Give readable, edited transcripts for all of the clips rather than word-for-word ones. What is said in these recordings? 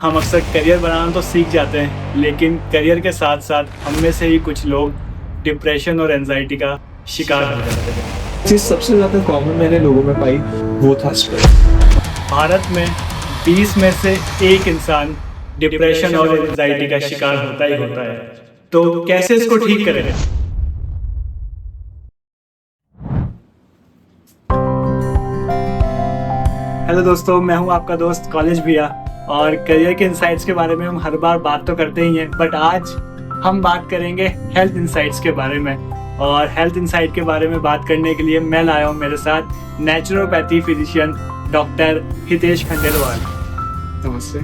हम अक्सर करियर बनाना तो सीख जाते हैं, लेकिन करियर के साथ साथ हम में से ही कुछ लोग डिप्रेशन और एंजाइटी का शिकार हो जाते हैं। चीज़ सबसे ज़्यादा कॉमन मैंने लोगों में पाई वो था स्ट्रेस। भारत में 20 में से एक इंसान डिप्रेशन और एंजाइटी का शिकार होता ही होता है। तो कैसे इसको ठीक करें? हेलो दोस्तों, मैं हूं आपका दोस्त कॉलेज भैया। और करियर के इंसाइट्स के बारे में हम हर बार बात तो करते ही हैं, बट आज हम बात करेंगे हेल्थ इंसाइट्स के बारे में। और हेल्थ इंसाइट के बारे में बात करने के लिए मैं लाया हूं मेरे साथ naturopathy physician doctor Hitesh Khandelwal. नमस्ते।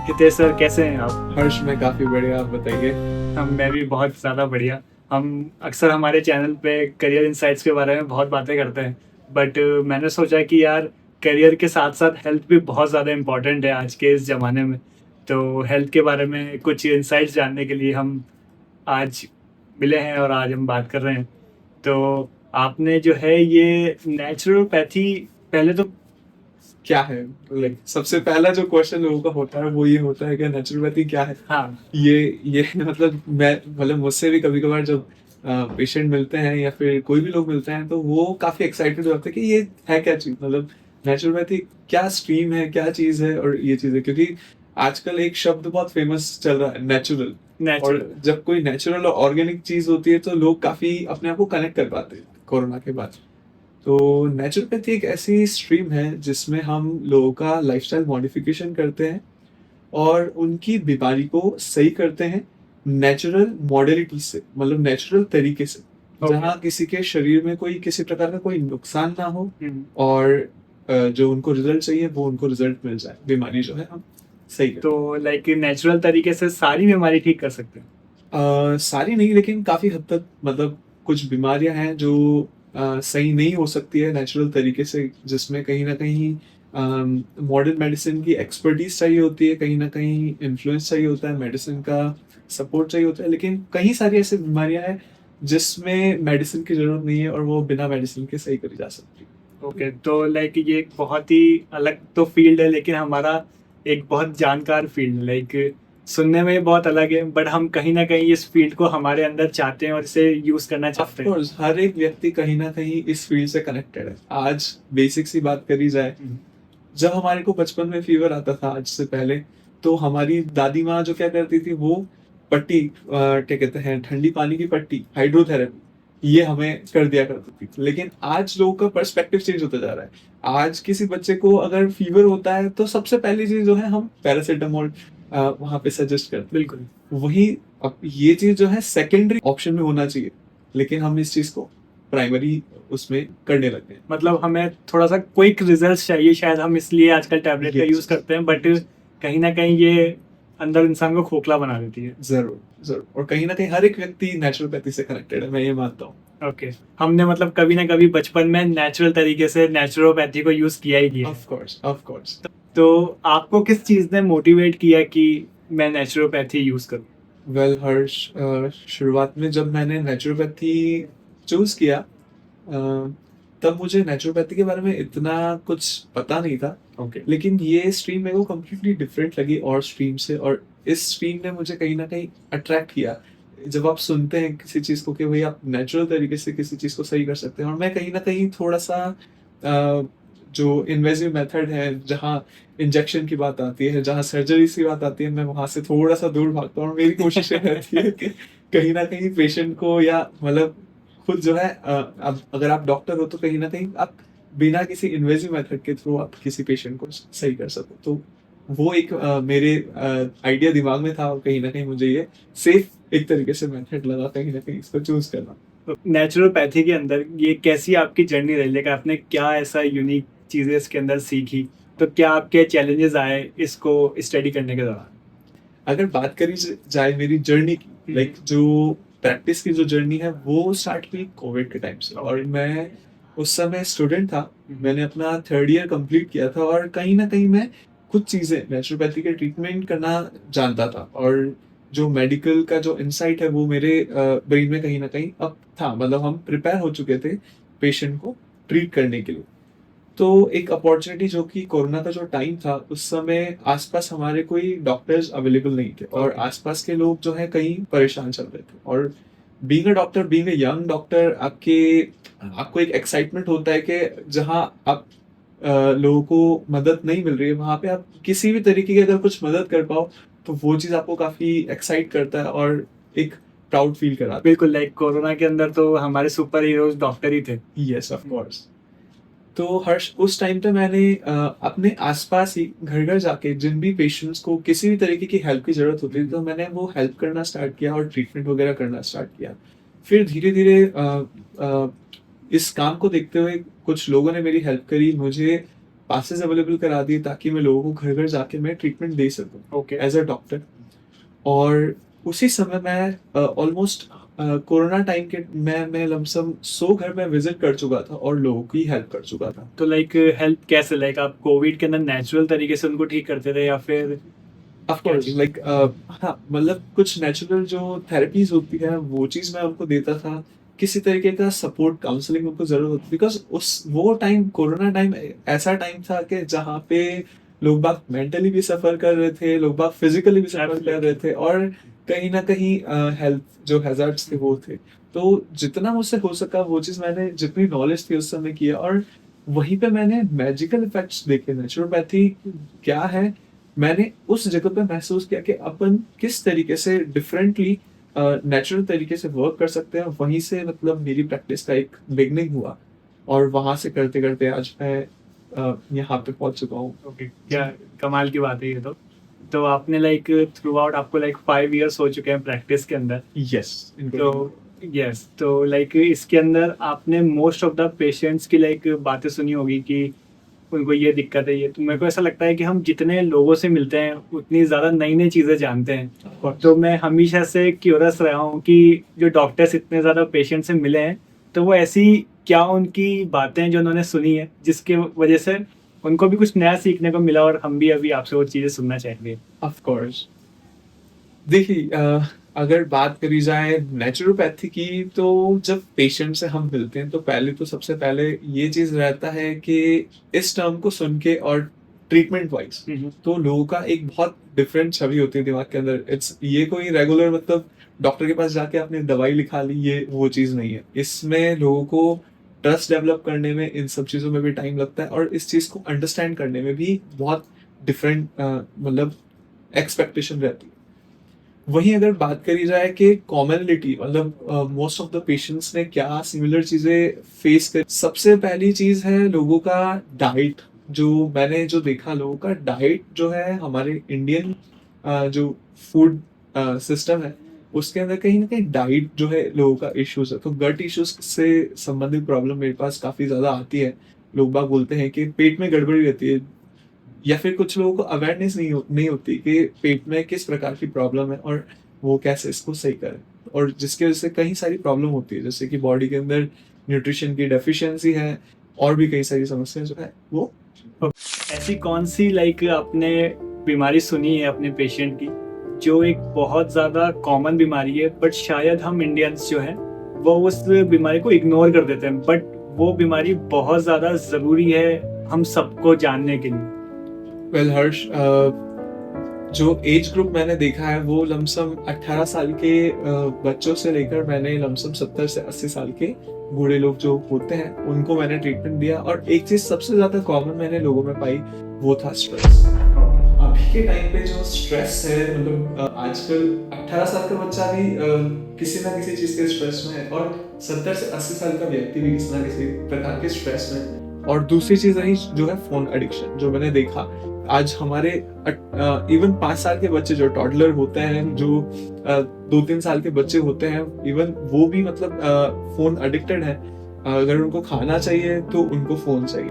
हितेश सर, कैसे हैं आप? हर्ष, मैं काफ़ी बढ़िया, आप बताइए। मैं भी बहुत ज़्यादा बढ़िया। हम अक्सर हमारे चैनल पे करियर इंसाइट्स के बारे में बहुत बातें करते हैं, बट मैंने सोचा कि यार करियर के साथ साथ हेल्थ भी बहुत ज़्यादा इम्पोर्टेंट है आज के इस ज़माने में। तो हेल्थ के बारे में कुछ इंसाइट्स जानने के लिए हम आज मिले हैं और आज हम बात कर रहे हैं। तो आपने जो है ये नेचुरोपैथी, पहले तो क्या है, लाइक सबसे पहला जो क्वेश्चन लोगों का होता है वो ये होता है कि नेचुरोपैथी क्या है। हाँ, ये मतलब मैं मुझसे भी कभी कभार जब पेशेंट मिलते हैं या फिर कोई भी लोग मिलते हैं तो वो काफ़ी एक्साइटेड हो जाते हैं कि ये है क्या चीज़, मतलब नेचुरोपैथी क्या स्ट्रीम है, क्या चीज़ है और ये चीज़ है, क्योंकि आजकल एक शब्द बहुत फेमस चल रहा है, नेचुरल। और नेचुरल। जब कोई नेचुरल और ऑर्गेनिक चीज़ होती है तो लोग काफ़ी अपने आप को कनेक्ट कर पाते हैं कोरोना के बाद। तो नेचुरोपैथी एक ऐसी स्ट्रीम है जिसमें हम लोगों का लाइफस्टाइल मॉडिफिकेशन करते हैं और उनकी बीमारी को सही करते हैं नेचुरल मॉडलिटी से, मतलब नेचुरल तरीके से, जहाँ किसी के शरीर में कोई किसी प्रकार का कोई नुकसान ना हो और जो उनको रिजल्ट चाहिए वो उनको रिजल्ट मिल जाए, बीमारी जो है हम सही करें। तो लाइक नेचुरल तरीके से सारी बीमारी ठीक कर सकते हैं। सारी नहीं, लेकिन काफ़ी हद तक, मतलब कुछ बीमारियां हैं जो सही नहीं हो सकती है नेचुरल तरीके से, जिसमें कहीं ना कहीं मॉडर्न मेडिसिन की एक्सपर्टीज चाहिए होती है, कहीं ना कहीं इन्फ्लुएंस चाहिए होता है, मेडिसिन का सपोर्ट चाहिए होता है। लेकिन कई सारी ऐसी बीमारियां हैं जिसमें मेडिसिन की जरूरत नहीं है और वो बिना मेडिसिन के सही करी जा सकती है। ओके, तो लाइक ये एक बहुत ही अलग तो फील्ड है, लेकिन हमारा एक बहुत जानकार फील्ड है। लाइक सुनने में ये बहुत अलग है, बट हम कहीं ना कहीं इस फील्ड को हमारे अंदर चाहते हैं और इसे यूज करना ऑफ चाहते हैं। कोर्स हर एक व्यक्ति कहीं ना कहीं इस फील्ड से कनेक्टेड है। आज बेसिक सी बात करी जाए, जब हमारे को बचपन में फीवर आता था आज से पहले, तो हमारी दादी माँ जो क्या करती थी वो पट्टी, क्या कहते हैं, ठंडी पानी की पट्टी, हाइड्रोथेरेपी, ये हमें कर दिया करती थी। लेकिन आज लोगों का पर्सपेक्टिव चेंज होता जा रहा है। आज किसी बच्चे को अगर फीवर होता है तो सबसे पहली चीज जो है हम पैरासीटामोल वहां पे सजेस्ट करते हैं। बिल्कुल। वही अब ये चीज जो है सेकेंडरी ऑप्शन में होना चाहिए, लेकिन हम इस चीज को प्राइमरी उसमें करने लग गए। मतलब हमें थोड़ा सा क्विक रिजल्ट चाहिए, शायद हम इसलिए आजकल टैबलेट का Yes. यूज करते हैं, बट कहीं ना कहीं ये अंदर इंसान को खोखला बना देती है। जरूर जरूर, और कहीं ना कहीं हर एक व्यक्ति नेचुरोपैथी से कनेक्टेड है, मैं ये मानता हूँ। ओके, हमने मतलब कभी ना कभी बचपन में नेचुरल तरीके से नेचुरोपैथी को यूज किया ही किया है। Of course of course. तो आपको किस चीज ने मोटिवेट किया कि मैं नेचुरोपैथी यूज करूं? वेल हर्ष, शुरुआत में जब मैंने नेचुरोपैथी चूज किया, तब मुझे नेचुरोपैथी के बारे में इतना कुछ पता नहीं था। ओके। लेकिन ये स्ट्रीम मेरे को कम्प्लीटली डिफरेंट लगी और स्ट्रीम से, और इस स्ट्रीम ने मुझे कहीं ना कहीं अट्रैक्ट किया। जब आप सुनते हैं किसी चीज़ को कि भाई आप नेचुरल तरीके से किसी चीज़ को सही कर सकते हैं, और मैं कहीं ना कहीं थोड़ा सा जो इन्वेजिव मेथड है, जहाँ इंजेक्शन की बात आती है, जहाँ सर्जरी की बात आती है, मैं वहाँ से थोड़ा सा दूर भागता हूँ। और मेरी कोशिश ये रहती है कि कहीं ना कहीं पेशेंट को, या मतलब खुद जो है, अब अगर आप डॉक्टर हो तो कहीं ना कहीं आप बिना किसी इन्वेजिव मेथड के थ्रू आप किसी पेशेंट को सही कर सको। तो वो एक मेरे आइडिया दिमाग में था, और कहीं ना कहीं मुझे ये सेफ एक तरीके से मेथड लगा कहीं ना कहीं इसको चूज करना। तो नेचुरोपैथी के अंदर ये कैसी आपकी जर्नी रही? लेकिन आपने क्या ऐसा यूनिक चीजें इसके अंदर सीखी? तो क्या आपके चैलेंजेस आए इसको स्टडी करने के दौरान? अगर बात करी जाए मेरी जर्नी की, लाइक जो प्रैक्टिस की जो जर्नी है वो स्टार्ट हुई कोविड के टाइम से, और मैं उस समय स्टूडेंट था। मैंने अपना थर्ड ईयर कंप्लीट किया था, और कहीं ना कहीं मैं कुछ चीज़ें नेचुरोपैथी के ट्रीटमेंट करना जानता था, और जो मेडिकल का जो इंसाइट है वो मेरे ब्रेन में कहीं ना कहीं अब था, मतलब हम प्रिपेयर हो चुके थे पेशेंट को ट्रीट करने के लिए। तो एक अपॉर्चुनिटी जो कि कोरोना का जो टाइम था उस समय आसपास हमारे कोई डॉक्टर्स अवेलेबल नहीं थे और Okay. आसपास के लोग जो है कहीं परेशान चल रहे थे और being a doctor, being a young doctor, आपको एक एक्साइटमेंट होता है कि जहां आप लोगों को मदद नहीं मिल रही है वहां पे आप किसी भी तरीके की अगर कुछ मदद कर पाओ तो वो चीज आपको काफी एक्साइट करता है और एक प्राउड फील कराता बिल्कुल, लाइक कोरोना के अंदर तो हमारे सुपर हीरोज डॉक्टर ही थे। है। Yes, of course. तो हर्ष, उस टाइम पे मैंने अपने आसपास ही घर घर जाके जिन भी पेशेंट्स को किसी भी तरीके की हेल्प की जरूरत होती थी तो मैंने वो हेल्प करना स्टार्ट किया और ट्रीटमेंट वगैरह करना स्टार्ट किया। फिर धीरे धीरे इस काम को देखते हुए कुछ लोगों ने मेरी हेल्प करी, मुझे पासेस अवेलेबल करा दिए ताकि मैं लोगों को घर घर जाके मैं ट्रीटमेंट दे सकूं ओके। As a doctor. और उसी समय मैं ऑलमोस्ट कोरोना टाइम के मैं लमसम 100 घर में विजिट कर चुका था और लोगों की हेल्प कर चुका था। तो लाइक हेल्प कैसे, लाइक आप कोविड के अंदर नेचुरल तरीके से उनको ठीक करते थे या फिर ऑफ क्या कोर्स, चीज? लाइक हाँ, मतलब कुछ नेचुरल जो थेरेपीज होती है वो चीज मैं उनको देता था। किसी तरीके का सपोर्ट, काउंसलिंग उनको जरूरत होती, बिकॉज उस वो टाइम, कोरोना टाइम ऐसा टाइम था कि जहाँ पे लोग बाग मेंटली भी सफर कर रहे थे, लोग बाग फिजिकली भी सफर कर रहे थे और कहीं ना कहीं हेल्थ जो हैजार्ड्स थे वो थे। तो जितना मुझसे हो सका वो चीज मैंने, जितनी नॉलेज थी उस समय किया और वहीं पे मैंने मैजिकल इफेक्ट्स देखे। नेचुरोपैथी क्या है, मैंने उस जगह पे महसूस किया कि अपन किस तरीके से डिफरेंटली नेचुरल तरीके से वर्क कर सकते हैं। वहीं से मतलब मेरी प्रैक्टिस का एक बिगनिंग हुआ और वहां से करते करते आज मैं यहाँ पे पहुंच चुका हूँ। ओके, क्या कमाल की बात है ये तो। तो आपने लाइक थ्रू आउट आपको लाइक 5 इयर्स हो चुके हैं प्रैक्टिस के अंदर। यस, तो यस, तो लाइक इसके अंदर आपने मोस्ट ऑफ द पेशेंट्स की लाइक बातें सुनी होगी कि उनको ये दिक्कत है। ये तो मेरे को ऐसा लगता है कि हम जितने लोगों से मिलते हैं उतनी ज़्यादा नई नई चीज़ें जानते हैं। तो मैं हमेशा से क्यूरियस रहा हूँ कि जो डॉक्टर्स इतने ज़्यादा पेशेंट से मिले हैं तो वो ऐसी क्या उनकी बातें हैं जो उन्होंने सुनी है जिसके वजह से उनको भी कुछ नया सीखने को मिला और हम भी अभी आपसे वो चीज़ें सुनना चाहेंगे। Of course. देखिए, अगर बात करी जाए नेचुरोपैथी की तो जब पेशेंट से हम मिलते हैं तो पहले तो सबसे पहले ये चीज रहता है कि इस टर्म को सुन के और ट्रीटमेंट वाइज तो लोगों का एक बहुत डिफरेंट छवि होती है दिमाग के अंदर। इट्स ये कोई रेगुलर मतलब डॉक्टर के पास जाके आपने दवाई लिखा ली, ये वो चीज नहीं है। इसमें लोगों को ट्रस्ट डेवलप करने में, इन सब चीजों में भी टाइम लगता है और इस चीज को अंडरस्टैंड करने में भी बहुत डिफरेंट मतलब एक्सपेक्टेशन रहती है। वहीं अगर बात करी जाए कि कॉमनलिटी मतलब मोस्ट ऑफ द पेशेंट्स ने क्या सिमिलर चीजें फेस कर, सबसे पहली चीज है लोगों का डाइट। जो मैंने जो देखा, लोगों का डाइट जो है हमारे इंडियन जो फूड सिस्टम है उसके अंदर कहीं ना कहीं डाइट जो है लोगों का इश्यूज है। तो गट इश्यूज से संबंधित प्रॉब्लम मेरे पास काफी ज्यादा आती है। लोग बाग बोलते हैं कि पेट में गड़बड़ी रहती है या फिर कुछ लोगों को अवेयरनेस नहीं होती कि पेट में किस प्रकार की प्रॉब्लम है और वो कैसे इसको सही करें, और जिसकी वजह से कई सारी प्रॉब्लम होती है जैसे कि बॉडी के अंदर न्यूट्रिशन की डेफिशिएंसी है और भी कई सारी समस्याएं जो है वो। ऐसी कौन सी लाइक आपने बीमारी सुनी है अपने पेशेंट की जो एक बहुत ज़्यादा कॉमन बीमारी है बट शायद हम इंडियंस जो हैं वो उस बीमारी को इग्नोर कर देते हैं, बट वो बीमारी बहुत ज़्यादा ज़रूरी है हम सबको जानने के लिए? वेल हर्ष, जो एज ग्रुप मैंने देखा है वो लमसम 18 साल के बच्चों से लेकर मैंने लमसम 70 से 80 साल के बूढ़े लोग जो होते हैं उनको मैंने ट्रीटमेंट दिया। और एक चीज सबसे ज्यादा कॉमन मैंने लोगों में पाई वो था स्ट्रेस। अभी के टाइम पे जो स्ट्रेस है, मतलब आजकल 18 साल का बच्चा भी किसी ना किसी चीज के स्ट्रेस में है और 70 से 80 साल का व्यक्ति भी किसी ना किसी प्रकार के स्ट्रेस में है। और दूसरी चीज रही जो है फोन एडिक्शन, जो मैंने देखा आज हमारे इवन 5 साल के बच्चे जो टॉडलर होते हैं, जो 2-3 साल के बच्चे होते हैं, इवन वो भी मतलब फोन एडिक्टेड है। अगर उनको खाना चाहिए तो उनको फोन चाहिए।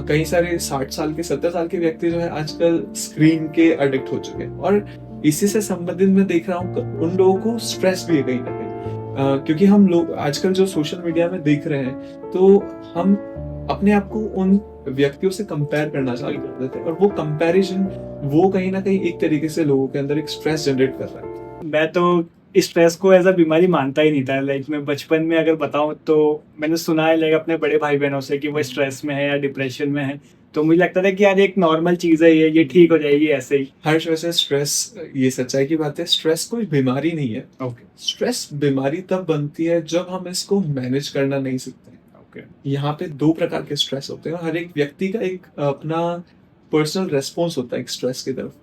कई सारे 60 साल के 70 साल के व्यक्ति जो है आजकल स्क्रीन के एडिक्ट हो चुके हैं और इसी से संबंधित मैं देख रहा हूँ उन लोगों को स्ट्रेस भी है कहीं ना कहीं। क्योंकि हम लोग आजकल जो सोशल मीडिया में देख रहे हैं तो हम अपने आप को उन व्यक्तियों से कंपेयर करना चालू कर देते हैं और वो कंपैरिजन वो कहीं ना कहीं एक तरीके से लोगों के अंदर एक स्ट्रेस जनरेट कर रहा है। मैं तो स्ट्रेस को एज अ बीमारी मानता ही नहीं था। लाइक मैं बचपन में अगर बताऊं तो मैंने सुना है लाइक अपने बड़े भाई बहनों से कि वो स्ट्रेस में है या डिप्रेशन में है, तो मुझे लगता था कि यार एक नॉर्मल चीज़ है, ये ठीक हो जाएगी ऐसे ही। हर्ष, वैसे स्ट्रेस, ये सच्चाई की बात है, स्ट्रेस कोई बीमारी नहीं है। ओके स्ट्रेस बीमारी तब बनती है जब हम इसको मैनेज करना नहीं सीखते। ओके यहाँ पे दो प्रकार के स्ट्रेस होते हैं, हर एक व्यक्ति का एक अपना पर्सनल रेस्पॉन्स होता है एक स्ट्रेस की तरफ।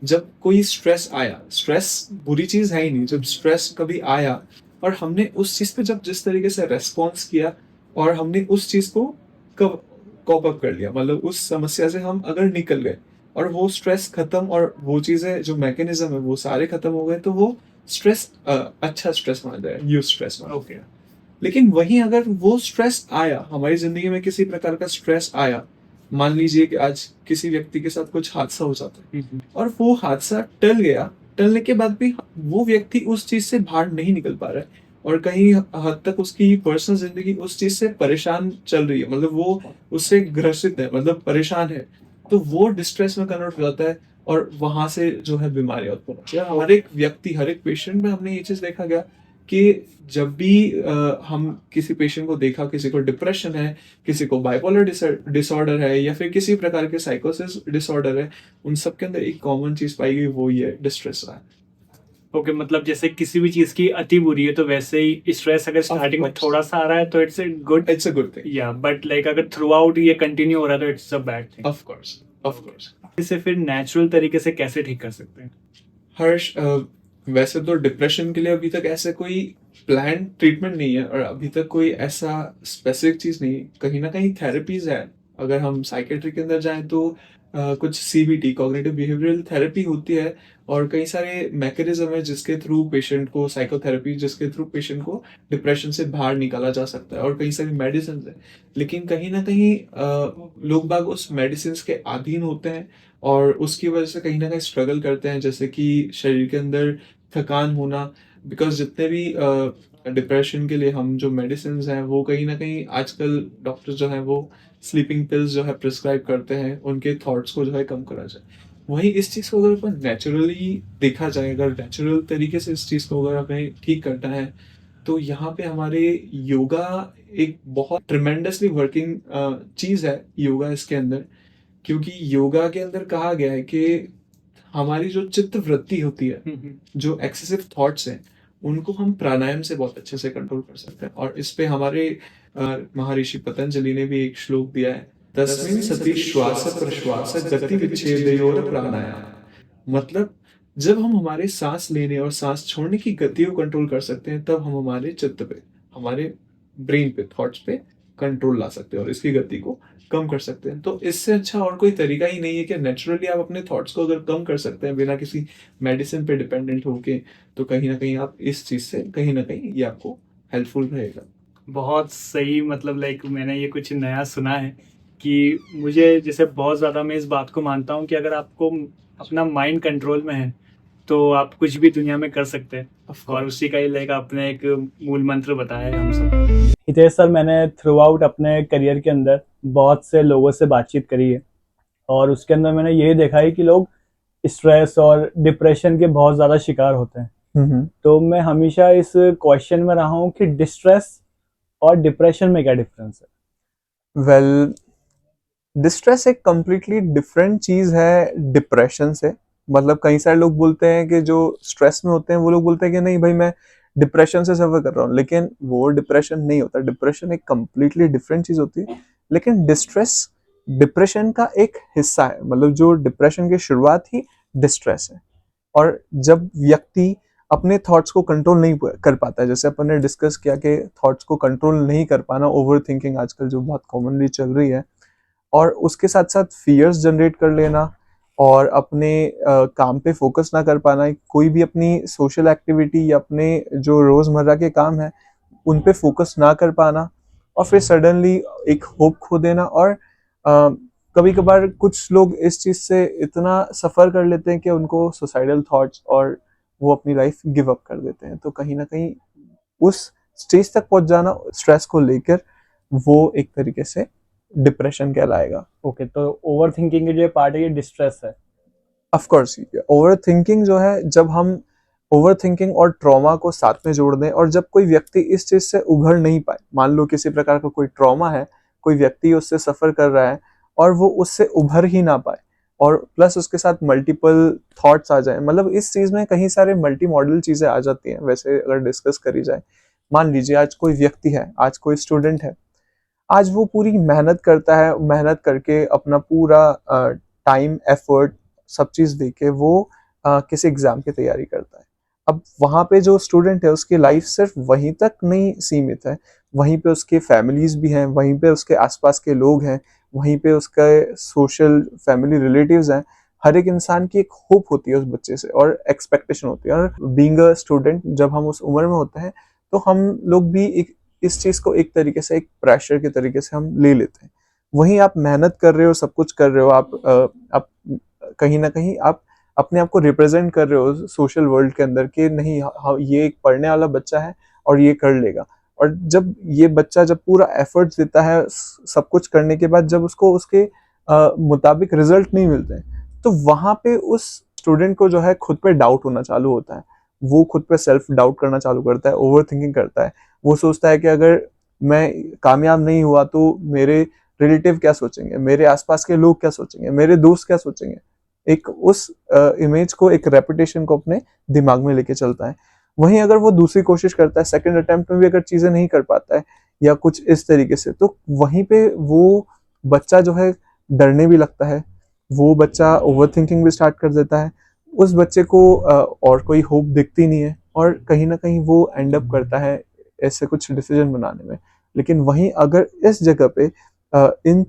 जब कोई स्ट्रेस आया, स्ट्रेस बुरी चीज है ही नहीं, जब स्ट्रेस कभी आया और हमने उस चीज पे जब जिस तरीके से रेस्पॉन्स किया और हमने उस चीज को कब कॉप अप कर लिया, मतलब उस समस्या से हम अगर निकल गए और वो स्ट्रेस खत्म और वो चीजें जो मैकेनिज्म है वो सारे खत्म हो गए, तो वो स्ट्रेस अच्छा स्ट्रेस माना जाएगा, यू स्ट्रेस माना ओके जाएगा। लेकिन वहीं अगर वो स्ट्रेस आया, हमारी जिंदगी में किसी प्रकार का स्ट्रेस आया, मान लीजिए कि आज किसी व्यक्ति के साथ कुछ हादसा हो जाता है और वो हादसा टल गया, टलने के बाद भी वो व्यक्ति उस चीज से बाहर नहीं निकल पा रहा है और कहीं हद तक उसकी पर्सनल जिंदगी उस चीज से परेशान चल रही है, मतलब वो उससे ग्रसित है, मतलब परेशान है, तो वो डिस्ट्रेस में कन्वर्ट हो जाता है और वहां से जो है बीमारियां उत्पन्न होती है। हर एक व्यक्ति, हर एक पेशेंट में हमने ये चीज देखा गया कि जब भी हम किसी पेशेंट को देखा, किसी को डिप्रेशन है, किसी को बाइपोलर डिसऑर्डर है या फिर किसी प्रकार के साइकोसिस डिसऑर्डर है, उन सब के अंदर एक कॉमन चीज पाई गई, वो ये डिस्ट्रेस रहा है। ओके मतलब जैसे किसी भी चीज़ की अति बुरी है तो वैसे ही स्ट्रेस अगर स्टार्टिंग में course. थोड़ा सा आ रहा है तो it's good, it's a good thing. या बट लाइक अगर थ्रू आउट ये कंटिन्यू हो रहा है तो it's a bad thing. Of course, of course. इसे फिर नेचुरल तरीके से कैसे ठीक कर सकते हैं? हर्ष, वैसे तो डिप्रेशन के लिए अभी तक ऐसे कोई प्लान ट्रीटमेंट नहीं है और अभी तक कोई ऐसा स्पेसिफिक चीज नहीं है। कहीं ना कहीं थेरेपीज है, अगर हम साइकेट्री के अंदर जाएं तो कुछ सीबीटी, कॉग्निटिव बिहेवियरल थेरेपी होती है और कई सारे मैकेनिज्म है जिसके थ्रू पेशेंट को, साइकोथेरेपी जिसके थ्रू पेशेंट को डिप्रेशन से बाहर निकाला जा सकता है, और कई सारी मेडिसिन है। लेकिन कहीं ना कहीं लोग बाग उस मेडिसिन के अधीन होते हैं और उसकी वजह से कहीं ना कहीं स्ट्रगल करते हैं, जैसे कि शरीर के अंदर थकान होना। बिकॉज जितने भी डिप्रेशन के लिए हम जो मेडिसिन हैं वो कहीं ना कहीं आजकल डॉक्टर जो हैं वो स्लीपिंग पिल्स जो है प्रिस्क्राइब करते हैं, उनके थॉट्स को जो है कम करा जाए। वहीं इस चीज़ को अगर अपन नेचुरली देखा जाए, अगर नेचुरल तरीके से इस चीज़ को अगर हमें ठीक करना है, तो यहाँ पे हमारे योगा एक बहुत ट्रिमेंडसली वर्किंग चीज़ है, योगा इसके अंदर। क्योंकि योगा के अंदर कहा गया है कि हमारी जो चित्त वृत्ति होती है, जो एक्सेसिव थॉट्स हैं, उनको हम प्राणायाम से बहुत अच्छे से कंट्रोल कर सकते हैं। और इस पे हमारे महर्षि पतंजलि ने भी एक श्लोक दिया है, तस्मिन् सति श्वास प्रश्वास गति विच्छेदयोर प्राणायाम। मतलब जब हम हमारे सांस लेने और सांस छोड़ने की गति को कंट्रोल कर सकते हैं, तब हम हमारे चित्त पे, हमारे ब्रेन पे, थॉट्स पे कंट्रोल ला सकते हैं और इसकी गति को कम कर सकते हैं। तो इससे अच्छा और कोई तरीका ही नहीं है कि नेचुरली आप अपने थॉट्स को अगर कम कर सकते हैं बिना किसी मेडिसिन पे डिपेंडेंट होके, तो कहीं ना कहीं आप इस चीज से कहीं ना कहीं ये आपको हेल्पफुल रहेगा। बहुत सही, मतलब लाइक मैंने ये कुछ नया सुना है कि मुझे जैसे बहुत ज़्यादा मैं इस बात को मानता हूँ कि अगर आपको अपना माइंड कंट्रोल में है तो आप कुछ भी दुनिया में कर सकते हैं। Of और course. उसी का ही लाइक आपने एक मूल मंत्र बताया है हम सब। हितेश सर, मैंने थ्रू आउट अपने करियर के अंदर बहुत से लोगों से बातचीत करी है और उसके अंदर मैंने यही देखा है कि लोग स्ट्रेस और डिप्रेशन के बहुत ज़्यादा शिकार होते हैं। तो मैं हमेशा इस क्वेश्चन में रहा हूँ कि डिस्ट्रेस और डिप्रेशन में क्या डिफरेंस है? वेल, डिस्ट्रेस एक कम्प्लीटली डिफरेंट चीज है डिप्रेशन से। मतलब कई सारे लोग बोलते हैं कि जो स्ट्रेस में होते हैं वो लोग बोलते हैं कि नहीं भाई मैं डिप्रेशन से सफर कर रहा हूँ, लेकिन वो डिप्रेशन नहीं होता। डिप्रेशन एक कम्प्लीटली डिफरेंट चीज होती है। लेकिन डिस्ट्रेस डिप्रेशन का एक हिस्सा है, मतलब जो डिप्रेशन की शुरुआत ही डिस्ट्रेस है। और जब व्यक्ति अपने थॉट्स को कंट्रोल नहीं कर पाता है, जैसे अपन ने डिस्कस किया कि थॉट्स को कंट्रोल नहीं कर पाना, ओवर थिंकिंग आजकल जो बहुत कॉमनली चल रही है, और उसके साथ साथ फियर्स जनरेट कर लेना और अपने काम पे फोकस ना कर पाना, कोई भी अपनी सोशल एक्टिविटी या अपने जो रोजमर्रा के काम है उन पे फोकस ना कर पाना, और फिर सडनली एक होप खो देना। और कभी कभार कुछ लोग इस चीज से इतना सफर कर लेते हैं कि उनको सुसाइडल थॉट्स, और वो अपनी लाइफ गिव अप कर देते हैं। तो कहीं ना कहीं उस स्टेज तक पहुंच जाना स्ट्रेस को लेकर, वो एक तरीके से डिप्रेशन कहलाएगा। ओके, तो ओवर थिंकिंग की जो पार्ट है ये डिस्ट्रेस है। ऑफ कोर्स ओवर थिंकिंग जो है, जब हम ओवरथिंकिंग और ट्रॉमा को साथ में जोड़ दें, और जब कोई व्यक्ति इस चीज से उभर नहीं पाए, मान लो किसी प्रकार का कोई ट्रॉमा है, कोई व्यक्ति उससे सफर कर रहा है और वो उससे उभर ही ना पाए, और प्लस उसके साथ मल्टीपल थॉट्स आ जाए, मतलब इस चीज में कहीं सारे मल्टी मॉडल चीजें आ जाती हैं वैसे अगर डिस्कस करी जाए। मान लीजिए आज कोई व्यक्ति है, आज कोई स्टूडेंट है, आज वो पूरी मेहनत करता है, मेहनत करके अपना पूरा टाइम एफर्ट सब चीज देके वो किसी एग्जाम की तैयारी करता है। अब वहां पे जो स्टूडेंट है उसकी लाइफ सिर्फ वहीं तक नहीं सीमित है, वहीं पे उसके फैमिलीज भी हैं, वहीं पे उसके आसपास के लोग हैं, वहीं पे उसके सोशल फैमिली रिलेटिव्स हैं। हर एक इंसान की एक होप होती है उस बच्चे से और एक्सपेक्टेशन होती है, और बीइंग अ स्टूडेंट जब हम उस उम्र में होते हैं तो हम लोग भी एक इस चीज को एक तरीके से एक प्रेशर के तरीके से हम ले लेते हैं। वहीं आप मेहनत कर रहे हो, सब कुछ कर रहे हो, आप कहीं ना कहीं आप अपने आप को रिप्रेजेंट कर रहे हो सोशल वर्ल्ड के अंदर कि नहीं, ये एक पढ़ने वाला बच्चा है और ये कर लेगा। और जब ये बच्चा जब पूरा एफर्ट्स देता है सब कुछ करने के बाद, जब उसको उसके मुताबिक रिजल्ट नहीं मिलते हैं, तो वहां पे उस स्टूडेंट को जो है खुद पे डाउट होना चालू होता है। वो खुद पे सेल्फ डाउट करना चालू करता है, ओवर थिंकिंग करता है। वो सोचता है कि अगर मैं कामयाब नहीं हुआ तो मेरे रिलेटिव क्या सोचेंगे, मेरे आसपास के लोग क्या सोचेंगे, मेरे दोस्त क्या सोचेंगे। एक उस इमेज को, एक रेपुटेशन को अपने दिमाग में लेके चलता है। वहीं अगर वो दूसरी कोशिश करता है, सेकंड अटेम्प्ट में भी अगर चीजें नहीं कर पाता है या कुछ इस तरीके से, तो वहीं पे वो बच्चा जो है डरने भी लगता है, वो बच्चा ओवर थिंकिंग भी स्टार्ट कर देता है। उस बच्चे को और कोई होप दिखती नहीं है, और कहीं ना कहीं वो एंड अप करता है ऐसे कुछ डिसीजन बनाने में। लेकिन वहीं अगर इस जगह पे इन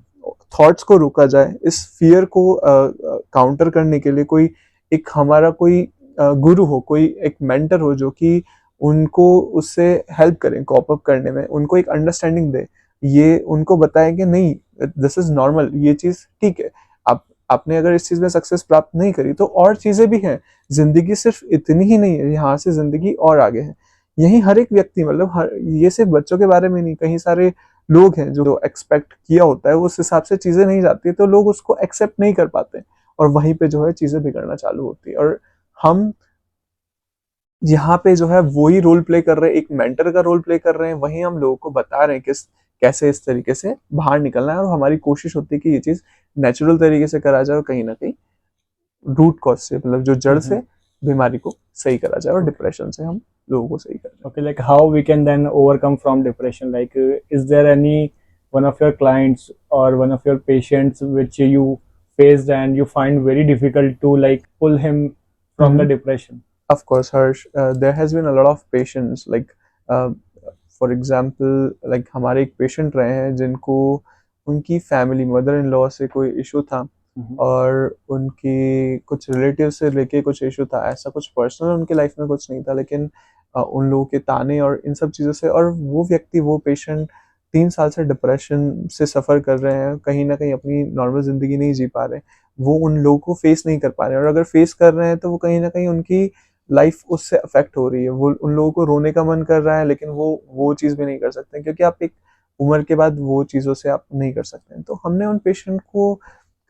थॉट्स को रोका जाए, इस फियर को काउंटर करने के लिए कोई एक हमारा कोई गुरु हो, कोई एक मेंटर हो जो कि उनको उससे हेल्प करें कॉप अप करने में, उनको एक अंडरस्टैंडिंग दे, ये उनको बताए कि नहीं, दिस इज नॉर्मल, ये चीज ठीक है। आप आपने अगर इस चीज में सक्सेस प्राप्त नहीं करी तो और चीजें भी हैं, जिंदगी सिर्फ इतनी ही नहीं है, यहाँ से जिंदगी और आगे है। यही हर एक व्यक्ति, मतलब हर, ये सिर्फ बच्चों के बारे में नहीं, कहीं सारे लोग हैं जो एक्सपेक्ट किया होता है उस हिसाब से चीजें नहीं जाती, तो लोग उसको एक्सेप्ट नहीं कर पाते, और वहीं पे जो है चीजें बिगड़ना चालू होती है। और हम यहाँ पे जो है वही रोल प्ले कर रहे हैं, एक मेंटर का रोल प्ले कर रहे हैं, वहीं हम लोगों को बता रहे हैं कि कैसे इस तरीके से बाहर निकलना है, और हमारी कोशिश होती है कि ये चीज नेचुरल तरीके से करा जाए और कहीं ना कहीं रूट कॉज से, मतलब जो जड़ से बीमारी को सही करा जाए, और डिप्रेशन से हम लोगों को सही करें। Okay, like how we can then overcome from depression? Like, is there any one of your clients or one of your patients which you faced and you find very difficult to like pull him from the depression? Of course, Harsh, there has been a lot of patients, like uh, for example, like हमारे एक patient रहे हैं जिनको उनकी family, mother in law से कोई issue था, और उनकी कुछ रिलेटिव से लेके कुछ इशू था, ऐसा कुछ पर्सनल उनकी लाइफ में कुछ नहीं था, लेकिन उन लोगों के ताने और इन सब चीज़ों से, और वो व्यक्ति, वो पेशेंट 3 साल से डिप्रेशन से सफ़र कर रहे हैं, कहीं ना कहीं अपनी नॉर्मल ज़िंदगी नहीं जी पा रहे, वो उन लोगों को फेस नहीं कर पा रहे हैं, और अगर फेस कर रहे हैं तो वो कहीं ना कहीं उनकी लाइफ उससे अफेक्ट हो रही है। वो उन लोगों को रोने का मन कर रहा है, लेकिन वो चीज़ भी नहीं कर सकते, क्योंकि आप एक उम्र के बाद वो चीज़ों से आप नहीं कर सकते हैं। तो हमने उन पेशेंट को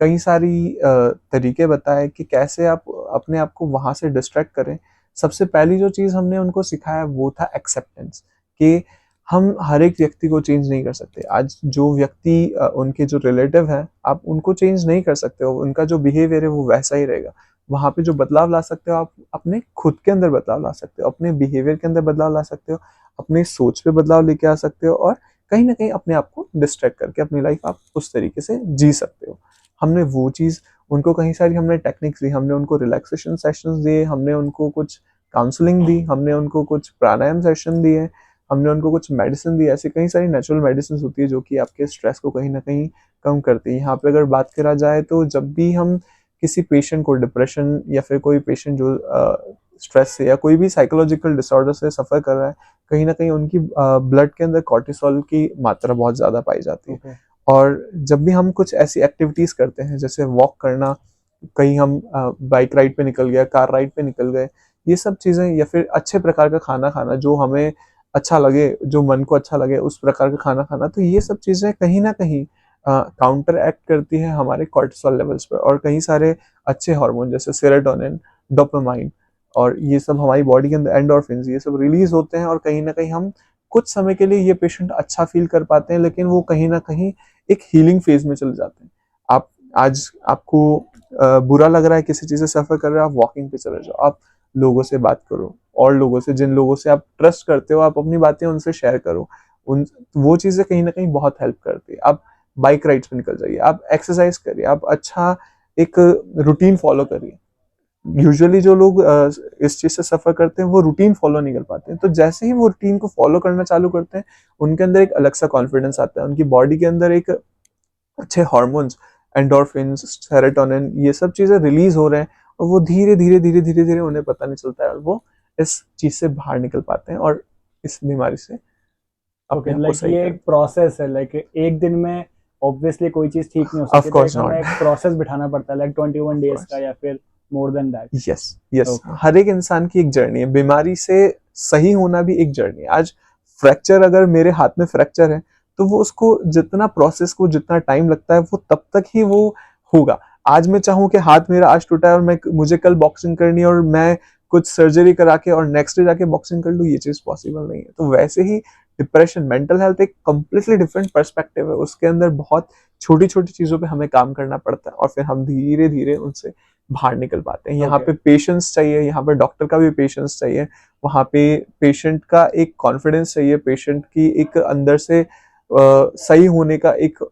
कई सारी तरीके बताए कि कैसे आप अपने आप को वहाँ से डिस्ट्रैक्ट करें। सबसे पहली जो चीज़ हमने उनको सिखाया वो था एक्सेप्टेंस, कि हम हर एक व्यक्ति को चेंज नहीं कर सकते। आज जो व्यक्ति उनके जो रिलेटिव हैं, आप उनको चेंज नहीं कर सकते हो, उनका जो बिहेवियर है वो वैसा ही रहेगा। वहाँ पे जो बदलाव ला सकते हो आप अपने खुद के अंदर बदलाव ला सकते हो, अपने बिहेवियर के अंदर बदलाव ला सकते हो, अपनी सोच पे बदलाव लेके आ सकते हो, और कहीं ना कहीं अपने आप को डिस्ट्रैक्ट करके अपनी लाइफ आप उस तरीके से जी सकते हो। हमने वो चीज़ उनको कहीं सारी हमने टेक्निक्स दी, हमने उनको रिलैक्सेशन सेशंस दिए, हमने उनको कुछ काउंसलिंग दी, हमने उनको कुछ प्राणायाम सेशन दिए, हमने उनको कुछ मेडिसिन दी। ऐसी कई सारी नेचुरल मेडिसिन होती है जो कि आपके स्ट्रेस को कहीं ना कहीं कम करती है। यहाँ पे अगर बात करा जाए तो जब भी हम किसी पेशेंट को डिप्रेशन, या फिर कोई पेशेंट जो स्ट्रेस से या कोई भी साइकोलॉजिकल डिसऑर्डर से सफ़र कर रहा है, कहीं ना कहीं उनकी ब्लड के अंदर कॉर्टिसोल की मात्रा बहुत ज़्यादा पाई जाती है। और जब भी हम कुछ ऐसी एक्टिविटीज़ करते हैं, जैसे वॉक करना, कहीं हम बाइक राइड पे निकल गए, कार राइड पे निकल गए, ये सब चीज़ें, या फिर अच्छे प्रकार का खाना खाना जो हमें अच्छा लगे, जो मन को अच्छा लगे उस प्रकार का खाना खाना, तो ये सब चीज़ें कहीं ना कहीं काउंटर एक्ट करती है हमारे कॉर्टिसोल लेवल्स पे, और कई सारे अच्छे हार्मोन जैसे सेरोटोनिन, डोपामाइन, और ये सब हमारी बॉडी के अंदर एंडोर्फिन्स ये सब रिलीज होते हैं और कहीं ना कहीं हम कुछ समय के लिए ये पेशेंट अच्छा फील कर पाते हैं, लेकिन वो कहीं ना कहीं एक हीलिंग फेज में चले जाते हैं। आप आज आपको बुरा लग रहा है, किसी चीज से सफर कर रहे हो, आप वॉकिंग पे चले जाओ, आप लोगों से बात करो, और लोगों से, जिन लोगों से आप ट्रस्ट करते हो, आप अपनी बातें उनसे शेयर करो। उन वो चीजें कहीं ना कहीं बहुत हेल्प करती है। आप बाइक राइड्स पे निकल जाइए, आप एक्सरसाइज करिए, आप अच्छा एक रूटीन फॉलो करिए। यूजुअली जो लोग इस चीज से सफर करते हैं वो रूटीन फॉलो नहीं कर पाते हैं, तो जैसे ही वो रूटीन को फॉलो करना चालू करते हैं, उनके अंदर एक अलग सा कॉन्फिडेंस आता है, उनकी बॉडी के अंदर एक अच्छे हार्मोन्स, एंडोर्फिन्स, सेरोटोनिन, ये सब चीजें रिलीज हो रहे हैं, और वो धीरे धीरे धीरे धीरे धीरे उन्हें पता नहीं चलता है, और वो इस चीज से बाहर निकल पाते हैं और इस बीमारी से अपने ओके, आप को लाइक सही ये कर। एक प्रोसेस है, लाइक एक दिन में ऑब्वियसली कोई चीज ठीक नहीं हो ऑफ सकती, तो कोर्स एक हमें नॉट। एक प्रोसेस बिठाना पड़ता है, लाइक 21 ऑफ डेज का कोर्स। या फिर more than that. Yes yes, okay. हर एक इंसान की एक जर्नी है, बीमारी से सही होना भी एक जर्नी है। आज फ्रैक्चर, अगर मेरे हाथ में फ्रैक्चर है, तो वो उसको जितना प्रोसेस को जितना टाइम लगता है, वो तब तक ही वो होगा। आज मैं चाहूँ कि हाथ मेरा आज टूटा है और मुझे कल बॉक्सिंग करनी है और मैं कुछ सर्जरी करा के और नेक्स्ट डे जाके बॉक्सिंग कर लूँ, ये चीज पॉसिबल नहीं है। तो वैसे ही डिप्रेशन, मेंटल हेल्थ एक कंप्लीटली डिफरेंट पर्सपेक्टिव है, उसके अंदर बहुत छोटी छोटी चीजों पे हमें काम करना पड़ता है, और फिर हम धीरे धीरे उनसे बाहर निकल पाते हैं। यहाँ ओके। पे पेशेंस चाहिए, यहाँ पे डॉक्टर का भी पेशेंस चाहिए, वहाँ पे पेशेंट का एक कॉन्फिडेंस चाहिए, पेशेंट की एक अंदर से सही होने का एक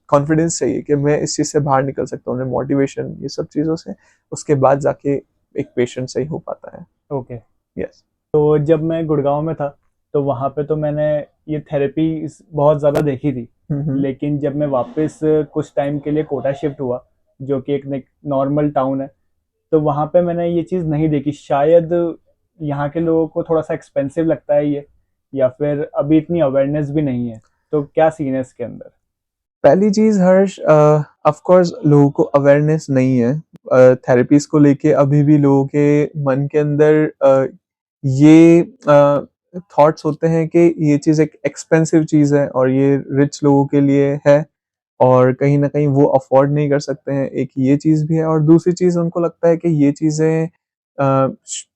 कॉन्फिडेंस चाहिए कि मैं इस चीज से बाहर निकल सकता हूँ, मोटिवेशन, ये सब चीजों से उसके बाद जाके एक पेशेंट सही हो पाता है। Okay, yes. तो जब मैं गुड़गांव में था, तो वहाँ पे तो मैंने ये थेरेपी बहुत ज़्यादा देखी थी, लेकिन जब मैं वापस कुछ टाइम के लिए कोटा शिफ्ट हुआ, जो कि एक नॉर्मल टाउन है, तो वहाँ पे मैंने ये चीज़ नहीं देखी। शायद यहाँ के लोगों को थोड़ा सा एक्सपेंसिव लगता है ये, या फिर अभी इतनी अवेयरनेस भी नहीं है। तो क्या सीन है इसके अंदर? पहली चीज हर्ष, ऑफ कोर्स लोगों को अवेयरनेस नहीं है थेरेपीज को लेके। अभी भी लोगों के मन के अंदर ये थॉट्स होते हैं कि ये चीज एक एक्सपेंसिव चीज है और ये रिच लोगों के लिए है, और कहीं ना कहीं वो अफोर्ड नहीं कर सकते हैं। एक ये चीज भी है, और दूसरी चीज उनको लगता है कि ये चीजें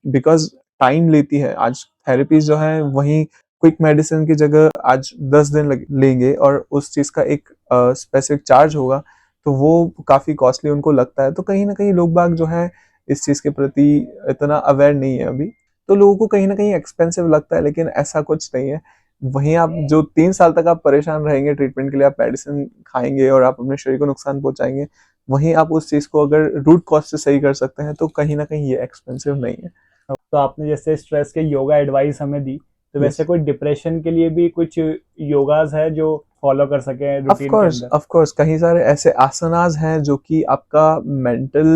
बिकॉज टाइम लेती है। आज थेरेपीज जो है वही क्विक मेडिसिन की जगह आज 10 दिन लेंगे, और उस चीज का एक स्पेसिफिक चार्ज होगा, तो वो काफी कॉस्टली उनको लगता है। तो कहीं ना कहीं लोग बाग जो है इस चीज के प्रति इतना अवेयर नहीं है अभी, तो लोगों को कहीं ना कहीं एक्सपेंसिव लगता है, लेकिन ऐसा कुछ नहीं है। वहीं आप जो 3 साल तक आप परेशान रहेंगे ट्रीटमेंट के लिए, आप मेडिसिन खाएंगे और आप अपने शरीर को नुकसान पहुंचाएंगे, वहीं आप उस चीज को अगर रूट कॉज से सही कर सकते हैं, तो कहीं ना कहीं ये एक्सपेंसिव नहीं है। तो आपने जैसे स्ट्रेस के योगा एडवाइस हमें दी, तो वैसे यस, कोई डिप्रेशन के लिए भी कुछ योगाज है जो फॉलो कर सके रूटीन के अंदर? ऑफ कोर्स कई सारे ऐसे आसनास हैं जो कि आपका मेंटल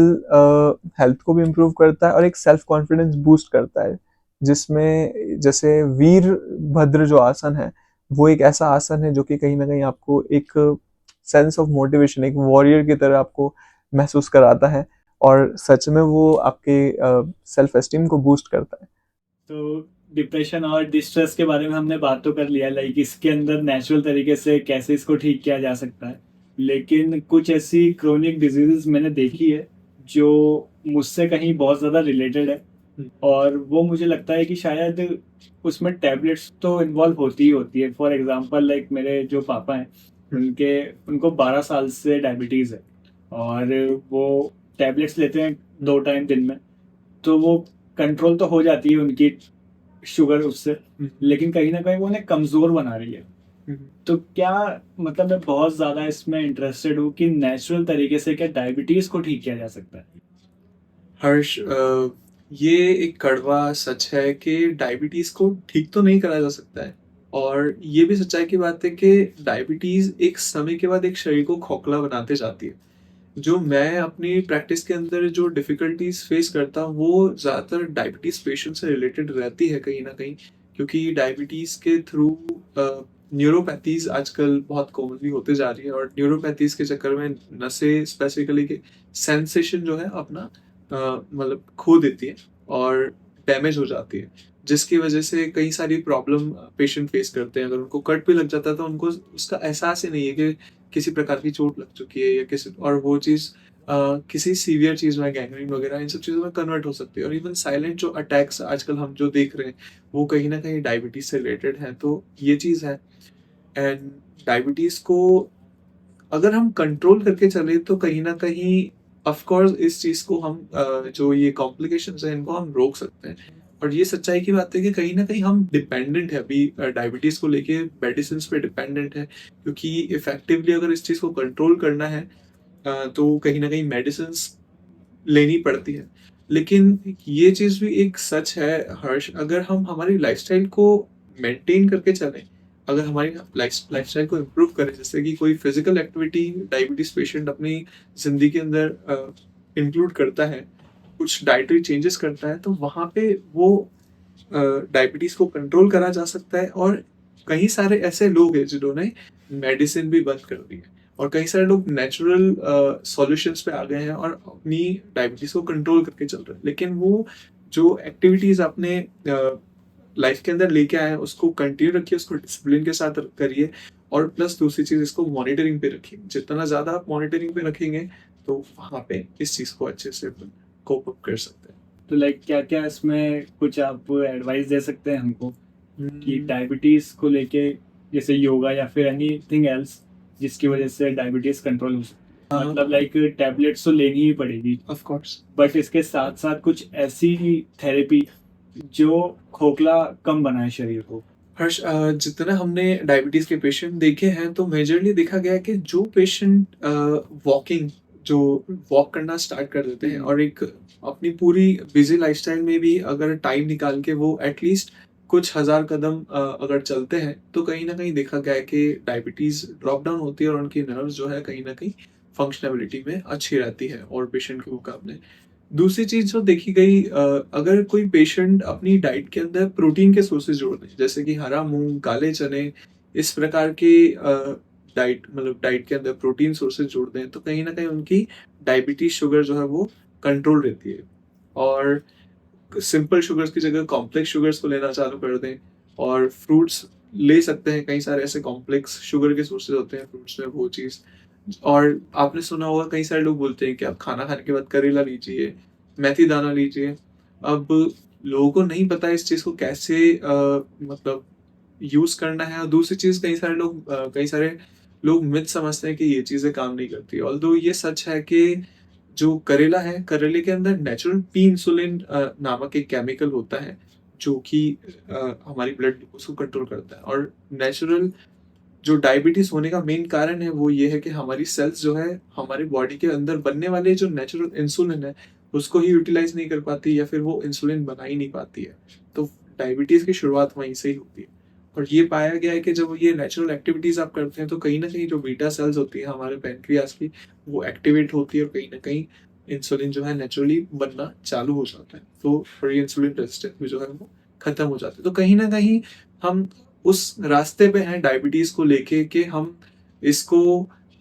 हेल्थ को भी इम्प्रूव करता है और एक सेल्फ कॉन्फिडेंस बूस्ट करता है। जिसमें जैसे वीर भद्र जो आसन है, वो एक ऐसा आसन है जो कि कहीं ना कहीं आपको एक सेंस ऑफ मोटिवेशन, एक वॉरियर की तरह आपको महसूस कराता है, और सच में वो आपके सेल्फ एस्टीम को बूस्ट करता है। तो डिप्रेशन और डिस्ट्रेस के बारे में हमने बात तो कर लिया, लाइक इसके अंदर नेचुरल तरीके से कैसे इसको ठीक किया जा सकता है, लेकिन कुछ ऐसी क्रोनिक डिजीजेस मैंने देखी है जो मुझसे कहीं बहुत ज़्यादा रिलेटेड है, और वो मुझे लगता है कि शायद उसमें टैबलेट्स तो इन्वॉल्व होती ही होती है। फॉर एग्जांपल लाइक मेरे जो पापा हैं, उनको 12 साल से डायबिटीज़ है, और वो टैबलेट्स लेते हैं 2 टाइम दिन में, तो वो कंट्रोल तो हो जाती है उनकी शुगर उससे, लेकिन कहीं ना कहीं वो उन्हें कमज़ोर बना रही है। तो क्या मतलब मैं बहुत ज़्यादा इसमें इंटरेस्टेड हूँ कि नेचुरल तरीके से क्या डायबिटीज़ को ठीक किया जा सकता है? हर्ष, ये एक कड़वा सच है कि डायबिटीज को ठीक तो नहीं करा जा सकता है, और ये भी सच्चाई की बात है कि डायबिटीज एक समय के बाद एक शरीर को खोखला बनाते जाती है। जो मैं अपनी प्रैक्टिस के अंदर जो डिफिकल्टीज फेस करता हूँ, वो ज़्यादातर डायबिटीज पेशेंट से रिलेटेड रहती है कहीं ना कहीं, क्योंकि डायबिटीज के थ्रू न्यूरोपैथीज आजकल बहुत कॉमनली होते जा रही है, और न्यूरोपैथीज के चक्कर में नसें स्पेसिफिकली के सेंसेशन जो है अपना मतलब खो देती है और डैमेज हो जाती है, जिसकी वजह से कई सारी प्रॉब्लम पेशेंट फेस करते हैं। अगर उनको कट भी लग जाता है तो उनको उसका एहसास ही नहीं है कि किसी प्रकार की चोट लग चुकी है या किसी, और वो चीज़ किसी सीवियर चीज़ में, गैंग्रीन वगैरह इन सब चीज़ों में कन्वर्ट हो सकती है। और इवन साइलेंट जो अटैक्स आजकल हम जो देख रहे हैं वो कहीं न कहीं डायबिटीज़ से रिलेटेड हैं, तो ये चीज़ है। एंड डायबिटीज़ को अगर हम कंट्रोल करके चले तो कहीं न कहीं ऑफ कोर्स इस चीज़ को हम जो ये कॉम्प्लिकेशंस हैं इनको हम रोक सकते हैं। और ये सच्चाई की बात है कि कहीं न कहीं हम डिपेंडेंट है अभी डायबिटीज़ को लेके, मेडिसिन्स पे डिपेंडेंट है, क्योंकि इफेक्टिवली अगर इस चीज़ को कंट्रोल करना है तो कहीं न कहीं मेडिसिन्स लेनी पड़ती है। लेकिन ये चीज़ भी एक सच है हर्ष, अगर हम हमारी लाइफ़स्टाइल को मेंटेन करके चलें, अगर हमारी लाइफ़स्टाइल को इम्प्रूव करें, जैसे कि कोई फिज़िकल एक्टिविटी डायबिटीज़ पेशेंट अपनी ज़िंदगी के अंदर इंक्लूड करता है, कुछ डाइटरी चेंजेस करता है, तो वहाँ पे वो डायबिटीज़ को कंट्रोल करा जा सकता है। और कई सारे ऐसे लोग हैं जिन्होंने मेडिसिन भी बंद कर दी है, और कई सारे लोग नेचुरल सॉल्यूशंस पे आ गए हैं और अपनी डायबिटीज़ को कंट्रोल करके चल रहे हैं। लेकिन वो जो एक्टिविटीज़ आपने लाइफ के अंदर लेके आए हैं उसको कंटिन्यू रखिए, उसको डिसिप्लिन के साथ करिए, और प्लस दूसरी चीज़ इसको मॉनिटरिंग पे रखिए। जितना ज़्यादा आप मॉनिटरिंग पे रखेंगे तो वहाँ पे इस चीज़ को अच्छे से कोप अप कर सकते हैं। तो लाइक क्या क्या इसमें कुछ आप एडवाइस दे सकते हैं हमको कि डायबिटीज़ को लेके, जैसे योगा या फिर एनीथिंग एल्स जिसकी वजह से डायबिटीज़ कंट्रोल हो सके? मतलब लाइक टैबलेट्स तो लेनी ही पड़ेगी, ऑफ कोर्स। बट इसके साथ साथ कुछ ऐसी थेरेपी जो खोखला कम बनाए शरीर को। हर्ष, जितना हमने डायबिटीज़ के पेशेंट देखे हैं तो मेजरली देखा गया है कि जो पेशेंट जो वॉक करना स्टार्ट कर देते हैं और एक अपनी पूरी बिजी लाइफस्टाइल में भी अगर टाइम निकाल के वो एटलीस्ट कुछ हज़ार कदम अगर चलते हैं, तो कहीं ना कहीं देखा गया है कि डायबिटीज़ ड्रॉप डाउन होती है और उनकी नर्व्स जो है कहीं ना कहीं फंक्शनैबिलिटी में अच्छी रहती है और पेशेंट के मुकाबले। दूसरी चीज़ जो देखी गई, अगर कोई पेशेंट अपनी डाइट के अंदर प्रोटीन के सोर्सेज जोड़ दें, जैसे कि हरा मूंग, काले चने, इस प्रकार के डाइट के अंदर प्रोटीन सोर्सेज जोड़ दें, तो कहीं ना कहीं उनकी डायबिटीज शुगर जो है वो कंट्रोल रहती है। और सिंपल शुगर्स की जगह कॉम्प्लेक्स शुगर्स को लेना चालू कर दें, और फ्रूट्स ले सकते हैं, कई सारे ऐसे कॉम्प्लेक्स शुगर के सोर्सेज होते हैं फ्रूट्स में, वो चीज़। और आपने सुना होगा कई सारे लोग बोलते हैं कि आप खाना खाने के बाद करेला लीजिए, मेथी दाना लीजिए। अब लोगों को नहीं पता इस चीज़ को कैसे मतलब यूज़ करना है। और दूसरी चीज़, कई सारे लोग मिथ समझते हैं कि ये चीज़ें काम नहीं करती। ऑल्दो ये सच है कि जो करेला है, करेले के अंदर नेचुरल पी इंसुलिन नामक एक केमिकल होता है जो कि हमारी ब्लड ग्लूकोज को कंट्रोल करता है। और नेचुरल जो डायबिटीज होने का मेन कारण है वो ये है कि हमारी सेल्स जो है हमारी बॉडी के अंदर बनने वाले जो नेचुरल इंसुलिन है उसको ही यूटिलाइज नहीं कर पाती, या फिर वो इंसुलिन बना ही नहीं पाती है। तो डायबिटीज की शुरुआत वहीं से ही होती है। और ये पाया गया है कि जब ये नेचुरल एक्टिविटीज आप करते हैं तो कहीं ना कहीं जो बीटा सेल्स होती है हमारे पैनक्रियास की, वो एक्टिवेट होती है और कहीं ना कहीं इंसुलिन जो है नेचुरली बनना चालू हो जाता है। तो और ये इंसुलिन रेजिस्टेंस भी जो है वो खत्म हो जाती है। तो कहीं ना कहीं हम उस रास्ते पे हैं डायबिटीज को लेके कि हम इसको,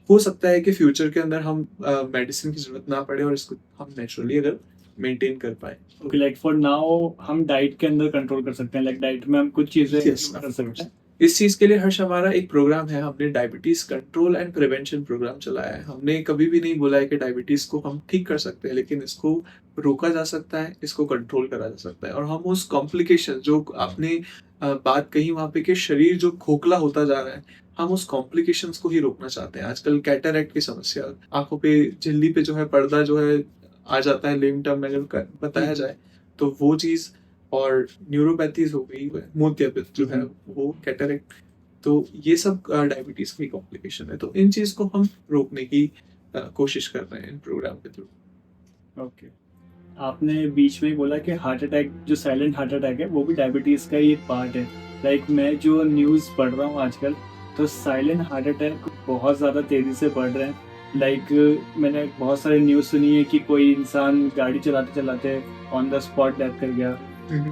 हो सकता है कि फ्यूचर के अंदर हम मेडिसिन की जरूरत ना पड़े और इसको हम नेचुरली अगर मेंटेन कर पाए। ओके, लाइक फॉर नाउ हम डाइट के अंदर कंट्रोल कर सकते हैं, लाइक डाइट में हम कुछ चीजें Yes, कर सकते हैं। इस चीज के लिए हर्ष हमारा एक प्रोग्राम है, हमने diabetes control and prevention programme चलाया है। हमने कभी भी नहीं बोला है कि डायबिटीज को हम ठीक कर सकते हैं, लेकिन इसको रोका जा सकता है, इसको कंट्रोल करा जा सकता है। और हम उस कॉम्प्लिकेशन जो आपने बात कही वहां पे कि शरीर जो खोखला होता जा रहा है, हम उस कॉम्प्लिकेशंस को ही रोकना चाहते हैं। आजकल कैटरेक्ट की समस्या, आंखों पे झिल्ली पे जो है पर्दा जो है आ जाता है, लेम टर्म में अगर बताया जाए तो वो चीज, और न्यूरोपैथीज हो गई, मोतियाबिंद जो है वो कैटरेक्ट, तो ये सब डायबिटीज की कॉम्प्लिकेशन है। तो इन चीज को हम रोकने की कोशिश कर रहे हैं इन प्रोग्राम के थ्रू। ओके, आपने बीच में ही बोला कि हार्ट अटैक, जो साइलेंट हार्ट अटैक है वो भी डायबिटीज का ही एक पार्ट है। लाइक मैं जो न्यूज़ पढ़ रहा हूँ आजकल, तो साइलेंट हार्ट अटैक बहुत ज़्यादा तेज़ी से बढ़ रहे हैं। लाइक मैंने बहुत सारे न्यूज़ सुनी है कि कोई इंसान गाड़ी चलाते चलाते ऑन द स्पॉट डेथ कर गया,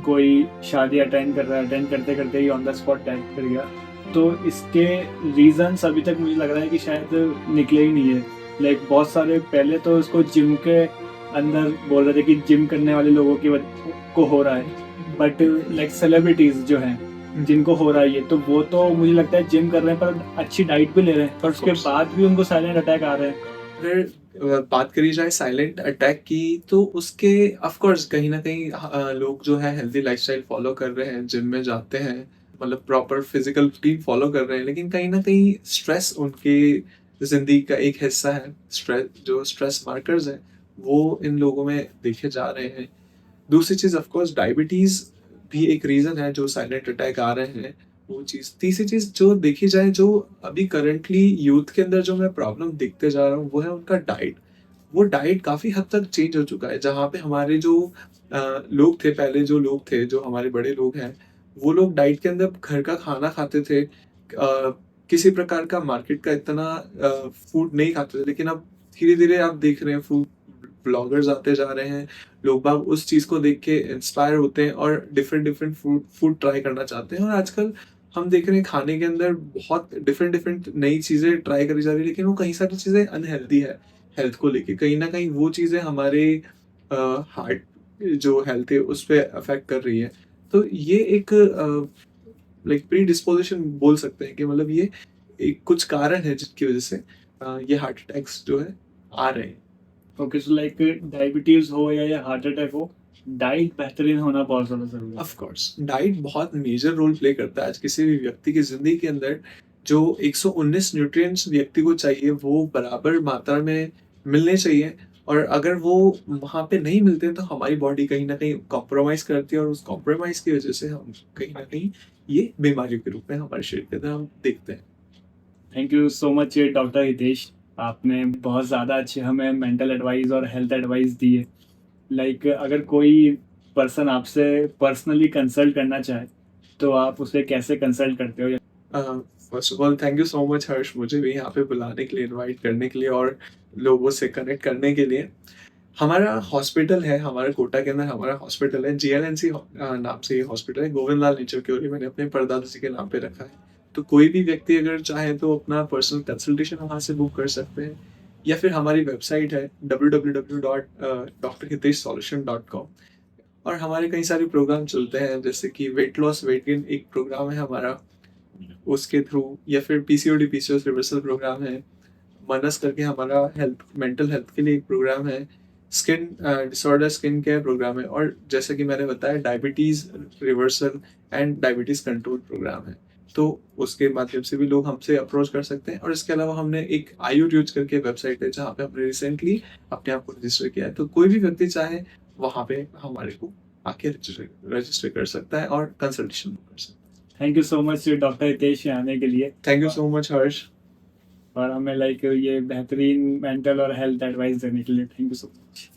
कोई शादी अटेंड करते करते ही ऑन द स्पॉट डेथ कर गया। तो इसके रीजंस अभी तक मुझे लग रहा है कि शायद निकले ही नहीं है। लाइक बहुत सारे, पहले तो इसको जिम के अंदर बोल रहे थे कि जिम करने वाले लोगों को हो रहा है, बट लाइक सेलिब्रिटीज जो हैं जिनको हो रहा है ये, तो वो तो मुझे लगता है जिम कर रहे हैं पर अच्छी डाइट भी ले रहे हैं, पर उसके बाद भी उनको साइलेंट अटैक आ रहे हैं। अगर बात करी जाए साइलेंट अटैक की, तो उसके ऑफ कोर्स कहीं ना कहीं लोग जो है हेल्दी लाइफस्टाइल फॉलो कर रहे हैं, जिम में जाते हैं, मतलब प्रॉपर फिजिकल रूटीन फॉलो कर रहे हैं, लेकिन कहीं ना कहीं स्ट्रेस उनके जिंदगी का एक हिस्सा है। स्ट्रेस मार्कर्स हैं वो इन लोगों में देखे जा रहे हैं। दूसरी चीज ऑफ कोर्स डायबिटीज भी एक रीजन है जो साइलेंट अटैक आ रहे हैं, वो चीज। तीसरी चीज जो देखी जाए, जो अभी करंटली यूथ के अंदर जो मैं प्रॉब्लम देखते जा रहा हूँ, वो है उनका डाइट। वो डाइट काफी हद तक चेंज हो चुका है। जहाँ पे हमारे जो लोग थे, पहले जो लोग थे, जो हमारे बड़े लोग हैं, वो लोग डाइट के अंदर घर का खाना खाते थे, किसी प्रकार का मार्केट का इतना फूड नहीं खाते थे। लेकिन अब धीरे धीरे आप देख रहे हैं फूड ब्लॉगर्स आते जा रहे हैं, लोग बाग उस चीज को देख के इंस्पायर होते हैं और डिफरेंट डिफरेंट फूड ट्राई करना चाहते हैं। और आजकल हम देख रहे हैं खाने के अंदर बहुत डिफरेंट डिफरेंट नई चीजें ट्राई करी जा रही है, लेकिन वो कई सारी चीजें अनहेल्दी है हेल्थ को लेके। कहीं ना कहीं वो चीजें हमारे हार्ट जो हेल्थ है उस पर अफेक्ट कर रही है। तो ये एक लाइक प्री डिस्पोजिशन बोल सकते हैं कि मतलब ये एक कुछ कारण है जिसकी वजह से ये हार्ट अटैक्स जो है आ रहे हैं। ओके, सो लाइक डायबिटीज हो या हार्ट अटैक हो, डाइट बेहतरीन होना बहुत ज़्यादा ज़रूरी है। ऑफ कोर्स डाइट बहुत मेजर रोल प्ले करता है आज किसी भी व्यक्ति की जिंदगी के अंदर। जो 119 न्यूट्रिएंट्स व्यक्ति को चाहिए वो बराबर मात्रा में मिलने चाहिए, और अगर वो वहाँ पे नहीं मिलते तो हमारी बॉडी कहीं ना कहीं कॉम्प्रोमाइज करती है, और उस कॉम्प्रोमाइज की वजह से हम कहीं ना कहीं ये बीमारियों के रूप में हमारे शरीर के अंदर हम देखते हैं। Thank you so much doctor Hitesh, आपने बहुत ज़्यादा अच्छे हमें मेंटल एडवाइस और हेल्थ एडवाइस दी है। लाइक अगर कोई पर्सन आपसे पर्सनली कंसल्ट करना चाहे तो आप उसे कैसे कंसल्ट करते हो? First of all thank you so much Harsh, मुझे भी यहाँ पे बुलाने के लिए, इनवाइट करने के लिए और लोगों से कनेक्ट करने के लिए। हमारा हॉस्पिटल है, हमारे कोटा के अंदर हमारा हॉस्पिटल है, जीएलएनसी नाम से ये हॉस्पिटल है। गोविंद लाल नेचर क्योरी मैंने अपने परदादा जी के नाम पे रखा है। तो कोई भी व्यक्ति अगर चाहे तो अपना पर्सनल कंसल्टेशन वहाँ से बुक कर सकते हैं, या फिर हमारी वेबसाइट है www.drhiteshsolution.com। और हमारे कई सारे प्रोग्राम चलते हैं, जैसे कि वेट लॉस वेट गेन एक प्रोग्राम है हमारा, उसके थ्रू, या फिर पीसीओडी पीसीओएस रिवर्सल प्रोग्राम है। मनस करके हमारा हेल्थ मेंटल हेल्थ के लिए एक प्रोग्राम है। Skin disorder skin care programme है। और जैसे कि मैंने बताया diabetes reversal and diabetes control programme है। तो उसके माध्यम से भी लोग हमसे अप्रोच कर सकते हैं। और इसके अलावा हमने एक आयुर्यूज करके वेबसाइट है जहाँ पे हमने रिसेंटली अपने आप को रजिस्टर किया है। तो कोई भी व्यक्ति चाहे वहाँ पे हमारे को आके रजिस्टर कर सकता है और कंसल्टेशन कर सकता है। Thank you so much doctor Hitesh आने के लिए, थैंक यू सो मच हर्ष। और हमें लाइक ये बेहतरीन मेंटल और हेल्थ एडवाइस देने के लिए। Thank you so much.